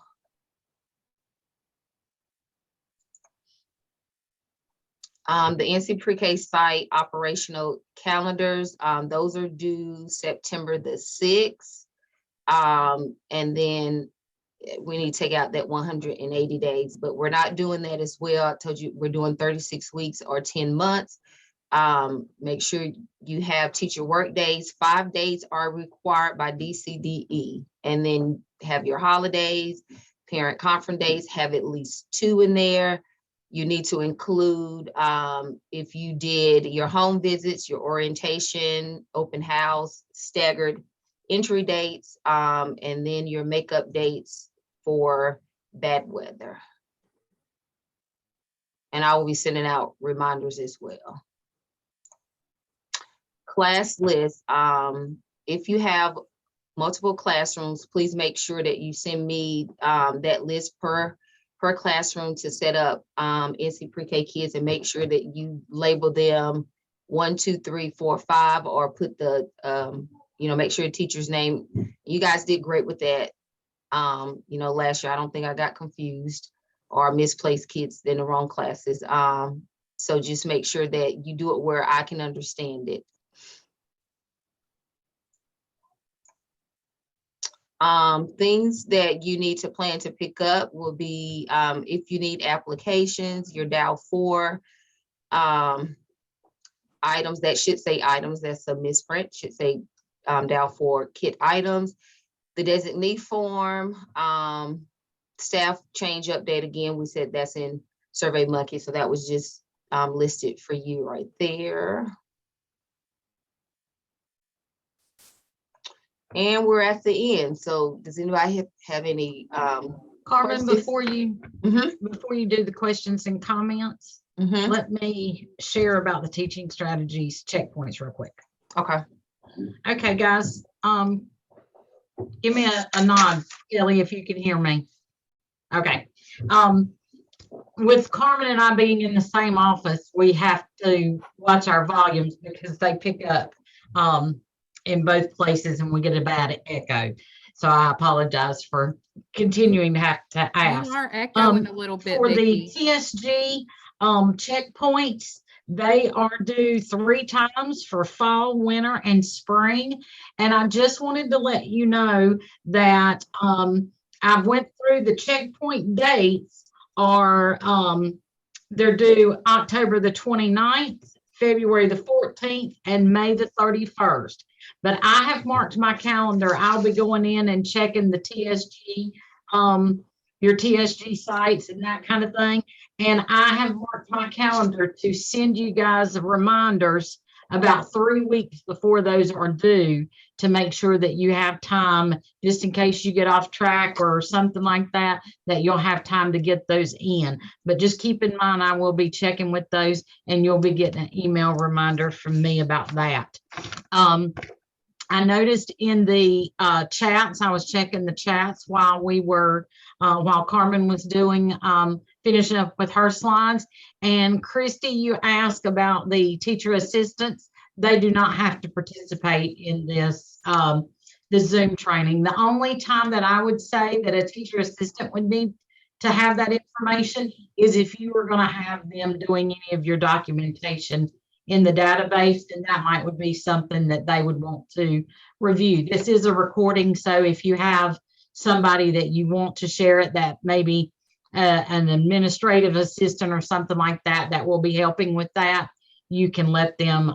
The NC Pre-K site operational calendars, those are due September the 6th. And then we need to take out that 180 days, but we're not doing that as well. I told you we're doing 36 weeks or 10 months. Make sure you have teacher work days. 5 days are required by DCDE, and then have your holidays, parent conference days, have at least 2 in there. You need to include, if you did your home visits, your orientation, open house, staggered entry dates, and then your makeup dates for bad weather. And I will be sending out reminders as well. Class list, if you have multiple classrooms, please make sure that you send me that list per classroom to set up NC Pre-K kids, and make sure that you label them 1, 2, 3, 4, 5, or put the make sure your teacher's name. You guys did great with that. Last year I don't think I got confused or misplaced kids in the wrong classes. So just make sure that you do it where I can understand it. Things that you need to plan to pick up will be, if you need applications, your Dow 4 items, that should say items, that's a misprint, should say Dow 4 kit items, the designee form, staff change update, again, we said that's in SurveyMonkey, so that was just listed for you right there. And we're at the end. So does anybody have any Carmen, questions? before you do the questions and comments, Mhm. let me share about the teaching strategies checkpoints real quick. Okay. Okay, guys, give me a nod, Kelly, if you can hear me. Okay. With Carmen and I being in the same office, we have to watch our volumes because they pick up in both places and we get a bad echo. So I apologize for continuing to have to ask. You are echoing a little bit, For the Vicki. TSG checkpoints, they are due 3 times for fall, winter, and spring. And I just wanted to let you know that I went through the checkpoint dates are they're due October the 29th, February the 14th, and May the 31st. But I have marked my calendar. I'll be going in and checking the TSG, your TSG sites and that kind of thing. And I have marked my calendar to send you guys reminders about 3 weeks before those are due, to make sure that you have time, just in case you get off track or something like that, that you'll have time to get those in. But just keep in mind, I will be checking with those, and you'll be getting an email reminder from me about that. I noticed in the chats, I was checking the chats while we were, while Carmen was doing, finishing up with her slides. And Christy, you asked about the teacher assistants. They do not have to participate in this, the Zoom training. The only time that I would say that a teacher assistant would need to have that information is if you were going to have them doing any of your documentation in the database, and that would be something that they would want to review. This is a recording, so if you have somebody that you want to share it, that maybe an administrative assistant or something like that, that will be helping with that, you can let them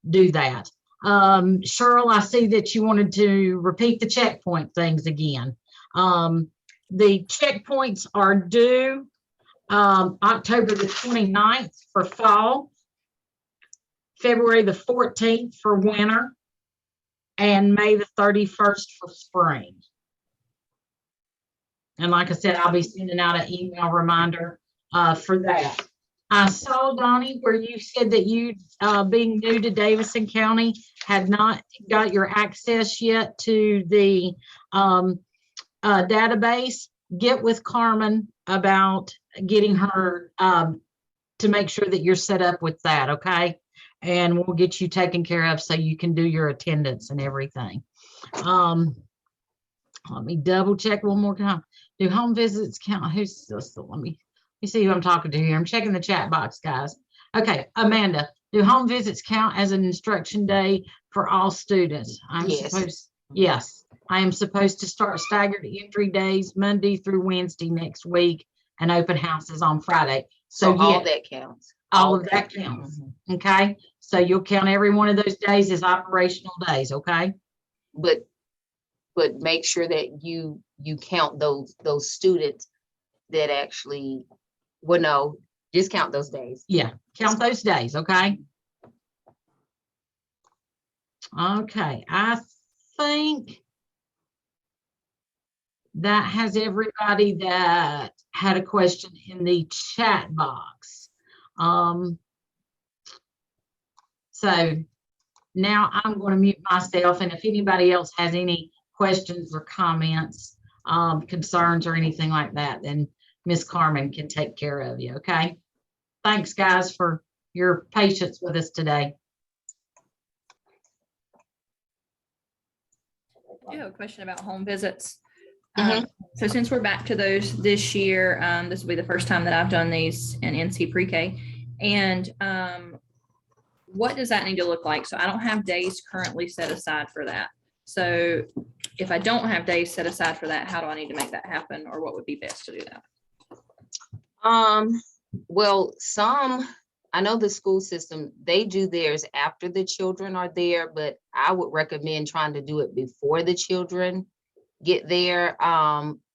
do that. Cheryl, I see that you wanted to repeat the checkpoint things again. The checkpoints are due October the 29th for fall, February the 14th for winter, and May the 31st for spring. And like I said, I'll be sending out an email reminder for that. I saw, Donnie, where you said that you, being new to Davidson County, had not got your access yet to the database. Get with Carmen about getting her to make sure that you're set up with that, okay? And we'll get you taken care of so you can do your attendance and everything. Let me double check one more time. Do home visits count? Who's this? Let me see who I'm talking to here. I'm checking the chat box, guys. Okay, Amanda, do home visits count as an instruction day for all students? Yes. Yes, I am supposed to start staggered entry days, Monday through Wednesday next week, and open houses on Friday. So all yeah, that counts. all of that counts. Mhm. Okay, so you'll count every one of those days as operational days, okay? But make sure that you count those students that actually, well, no, just count those days. Yeah, count those days, okay? Okay, I think that has everybody that had a question in the chat box. So now I'm going to mute myself, and if anybody else has any questions or comments, concerns or anything like that, then Miss Carmen can take care of you, okay? Thanks, guys, for your patience with us today. I do have a question about home visits. Mhm. So since we're back to those this year, this will be the first time that I've done these in NC pre-K. And what does that need to look like? So I don't have days currently set aside for that. So if I don't have days set aside for that, how do I need to make that happen, or what would be best to do that? Well, I know the school system, they do theirs after the children are there, but I would recommend trying to do it before the children get there.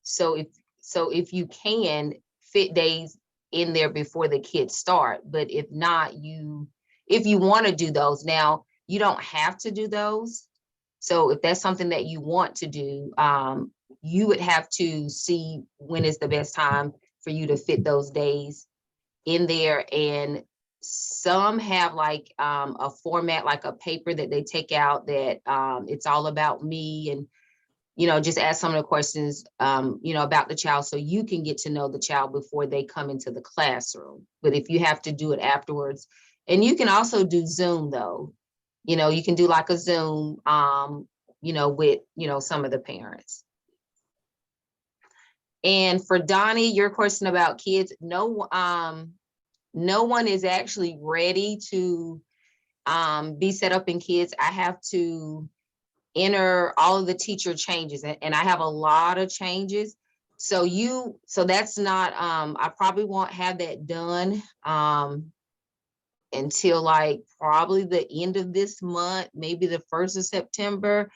So if you can fit days in there before the kids start, but if not, if you want to do those now, you don't have to do those. So if that's something that you want to do, you would have to see when is the best time for you to fit those days in there. And some have like a format, like a paper that they take out that it's all about me, and just ask some of the questions about the child, so you can get to know the child before they come into the classroom. But if you have to do it afterwards, and you can also do Zoom though, you can do like a Zoom with some of the parents. And for Donnie, your question about kids, no one is actually ready to be set up in kids. I have to enter all of the teacher changes, and I have a lot of changes. So that's not, I probably won't have that done until like probably the end of this month, maybe the 1st of September,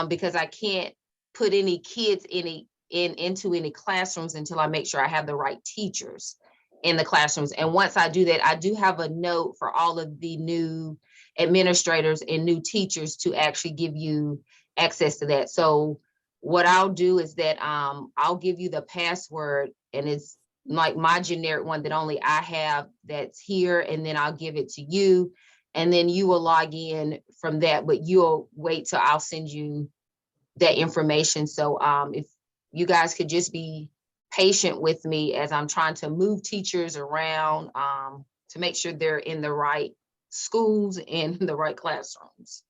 because I can't put any kids into any classrooms until I make sure I have the right teachers in the classrooms. And once I do that, I do have a note for all of the new administrators and new teachers to actually give you access to that. So what I'll do is that I'll give you the password, and it's like my generic one that only I have that's here, and then I'll give it to you, and then you will log in from that, but you'll wait till I'll send you that information. So if you guys could just be patient with me as I'm trying to move teachers around to make sure they're in the right schools and the right classrooms.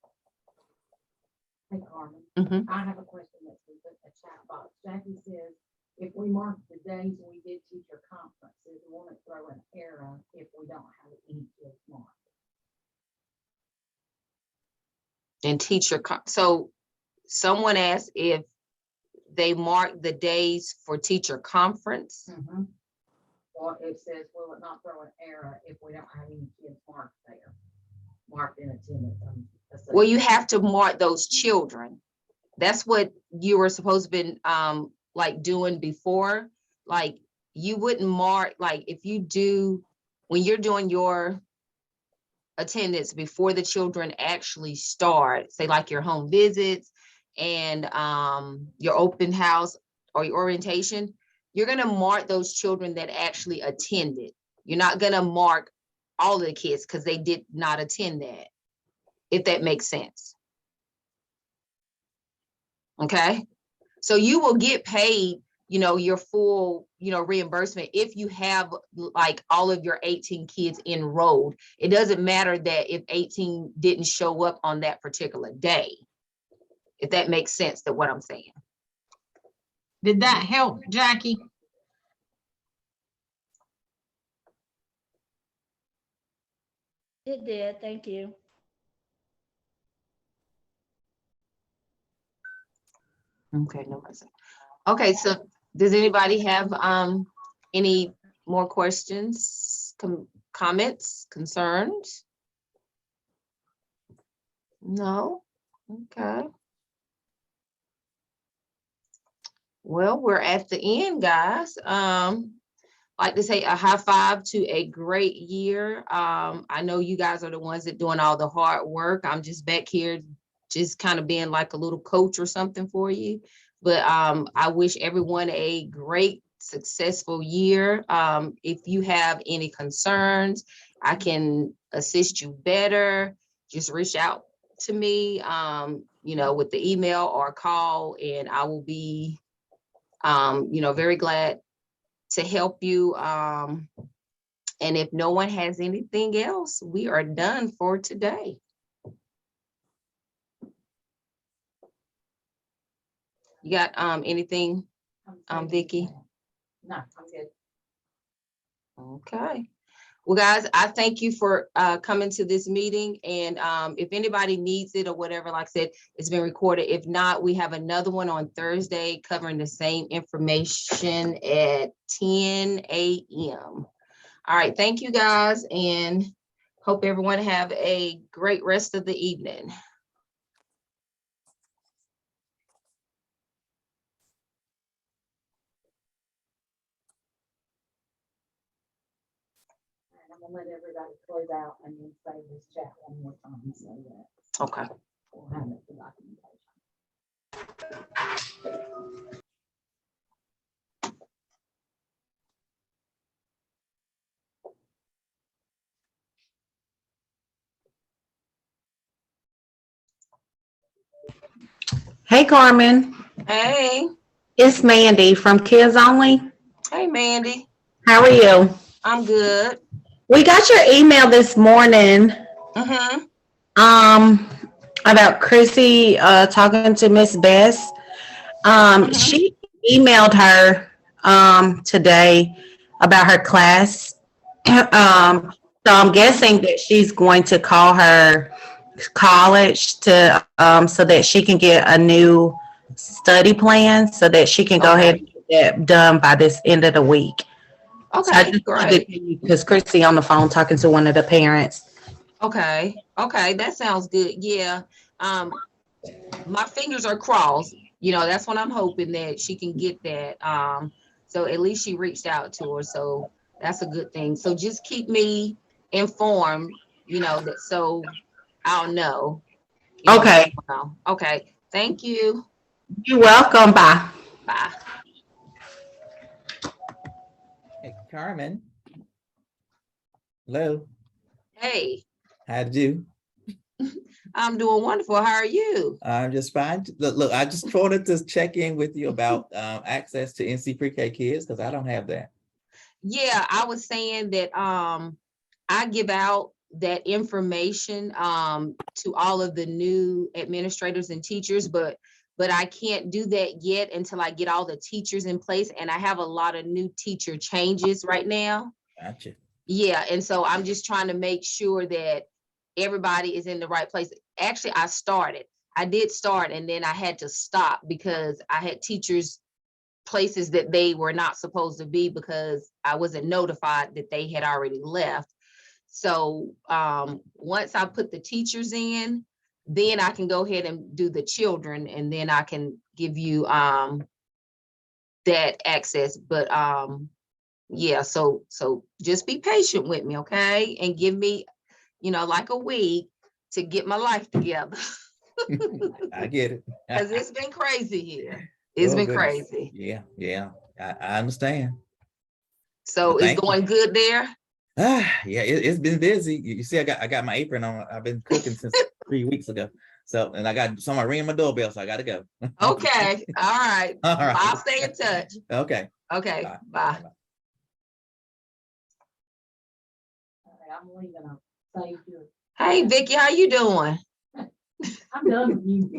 Hey, Carmen, Mhm. I have a question that's in the chat box. Jackie says, if we mark the days we did teacher conferences, we want to throw an error if we don't have any kids marked. And so someone asked if they mark the days for teacher conference. Or it says, will it not throw an error if we don't have any kids marked there? Marked in attendance. Well, you have to mark those children. That's what you were supposed to be like doing before. Like you wouldn't mark, like if you do, when you're doing your attendance before the children actually start, say like your home visits and your open house or your orientation, you're gonna mark those children that actually attended. You're not gonna mark all of the kids because they did not attend that, if that makes sense. Okay, so you will get paid, you know, your full, you know, reimbursement if you have like all of your 18 kids enrolled. It doesn't matter that if 18 didn't show up on that particular day, if that makes sense to what I'm saying. Did that help, Jackie? It did, thank you. Okay, no question. Okay, so does anybody have any more questions, comments, concerns? No? Okay. Well, we're at the end, guys. Like to say a high five to a great year. I know you guys are the ones that doing all the hard work. I'm just back here, just kind of being like a little coach or something for you. But I wish everyone a great, successful year. If you have any concerns, I can assist you better. Just reach out to me, you know, with the email or call, and I will be, you know, very glad to help you. And if no one has anything else, we are done for today. You got anything, Vicky? No, I'm good. Okay. Well, guys, I thank you for coming to this meeting. And if anybody needs it or whatever, like I said, it's been recorded. If not, we have another one on Thursday covering the same information at 10 a.m. All right. Thank you, guys, and hope everyone have a great rest of the evening. I'm gonna let everybody close out and then save this chat one more time so that Okay. we'll have it for documentation. Hey, Carmen. Hey. It's Mandy from Kids Only. Hey, Mandy. How are you? I'm good. We got your email this morning Mm-hmm. about Chrissy talking to Miss Bess. She emailed her today about her class. So I'm guessing that she's going to call her college to so that she can get a new study plan so that she can go ahead and get that done by this end of the week. Okay, great. Because Chrissy on the phone talking to one of the parents. Okay, that sounds good. Yeah. My fingers are crossed. You know, that's what I'm hoping, that she can get that. So at least she reached out to her. So that's a good thing. So just keep me informed, you know, that so I'll know. You know, Okay. okay. Thank you. You're welcome. Bye. Bye. Hey, Carmen. Hello. Hey, How'd you? I'm doing wonderful. How are you? I'm just fine. Look, I just wanted to check in with you about access to NC Pre-K kids because I don't have that. Yeah, I was saying that I give out that information to all of the new administrators and teachers, but I can't do that yet until I get all the teachers in place, and I have a lot of new teacher changes right now. Gotcha. Yeah, and so I'm just trying to make sure that everybody is in the right place. Actually, I did start, and then I had to stop because I had teachers places that they were not supposed to be because I wasn't notified that they had already left. So once I put the teachers in, then I can go ahead and do the children, and then I can give you that access. But yeah, so just be patient with me, okay? And give me like a week to get my life together. I get it. Cause it's been crazy here. It's Oh, been goodness. crazy. Yeah. I understand. So Well, it's thank you. going good there. Yeah, it's been busy. You see, I got my apron on. I've been cooking since 3 weeks ago. So, and I got someone ringing my doorbell, so I gotta go. Okay, all right. All right. I'll stay in touch. Okay. Okay, Bye. bye. I'm leaving. I'll save your. Hey, Vicky, how you doing? I'm done with you.